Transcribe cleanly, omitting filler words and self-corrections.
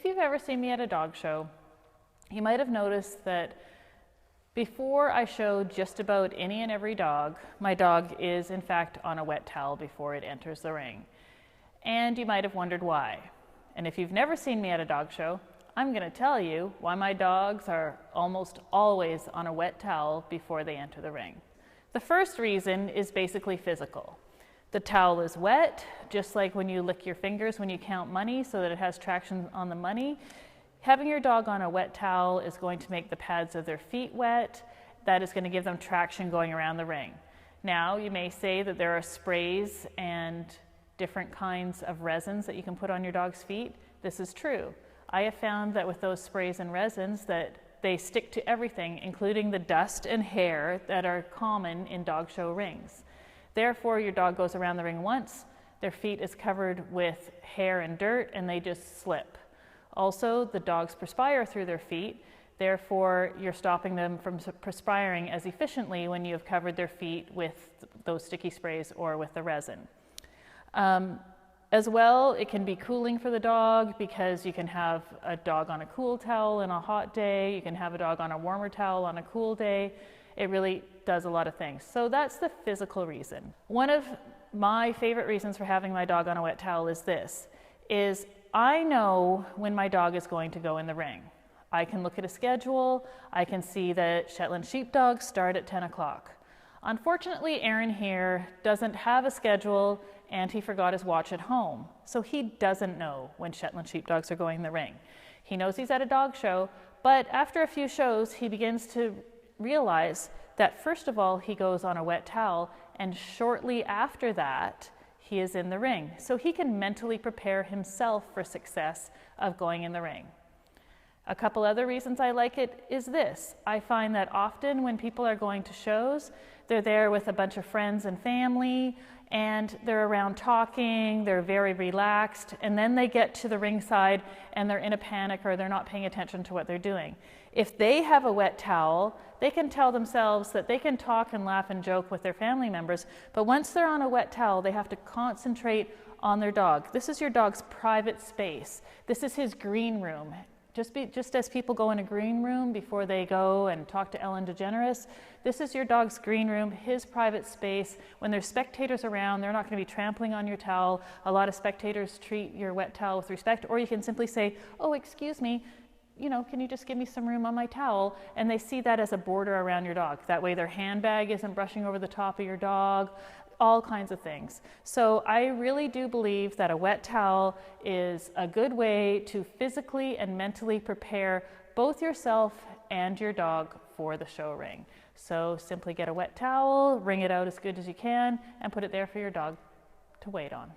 If you've ever seen me at a dog show, you might have noticed that before I show just about any and every dog, my dog is in fact on a wet towel before it enters the ring. And you might have wondered why. And if you've never seen me at a dog show, I'm going to tell you why my dogs are almost always on a wet towel before they enter the ring. The first reason is basically physical. The towel is wet, just like when you lick your fingers when you count money so that it has traction on the money. Having your dog on a wet towel is going to make the pads of their feet wet. That is going to give them traction going around the ring. Now, you may say that there are sprays and different kinds of resins that you can put on your dog's feet. This is true. I have found that with those sprays and resins that they stick to everything, including the dust and hair that are common in dog show rings. Therefore, your dog goes around the ring once, their feet is covered with hair and dirt, and they just slip. Also, the dogs perspire through their feet, therefore you're stopping them from perspiring as efficiently when you have covered their feet with those sticky sprays or with the resin. As well, it can be cooling for the dog because you can have a dog on a cool towel on a hot day, you can have a dog on a warmer towel on a cool day. It really does a lot of things. So that's the physical reason. One of my favorite reasons for having my dog on a wet towel is this, is I know when my dog is going to go in the ring. I can look at a schedule, I can see that Shetland sheepdogs start at 10 o'clock. Unfortunately, Aaron here doesn't have a schedule and he forgot his watch at home. So he doesn't know when Shetland sheepdogs are going in the ring. He knows he's at a dog show, but after a few shows, he begins to realize that first of all, he goes on a wet towel, and shortly after that, he is in the ring. So he can mentally prepare himself for success of going in the ring. A couple other reasons I like it is this. I find that often when people are going to shows, they're there with a bunch of friends and family, and they're around talking, they're very relaxed, and then they get to the ringside and they're in a panic or they're not paying attention to what they're doing. If they have a wet towel, they can tell themselves that they can talk and laugh and joke with their family members, but once they're on a wet towel, they have to concentrate on their dog. This is your dog's private space. This is his green room. Just as people go in a green room before they go and talk to Ellen DeGeneres, this is your dog's green room, his private space. When there's spectators around, they're not going to be trampling on your towel. A lot of spectators treat your wet towel with respect, or you can simply say, oh, excuse me, can you just give me some room on my towel? And they see that as a border around your dog. That way their handbag isn't brushing over the top of your dog, all kinds of things. So I really do believe that a wet towel is a good way to physically and mentally prepare both yourself and your dog for the show ring. So simply get a wet towel, wring it out as good as you can, and put it there for your dog to wait on.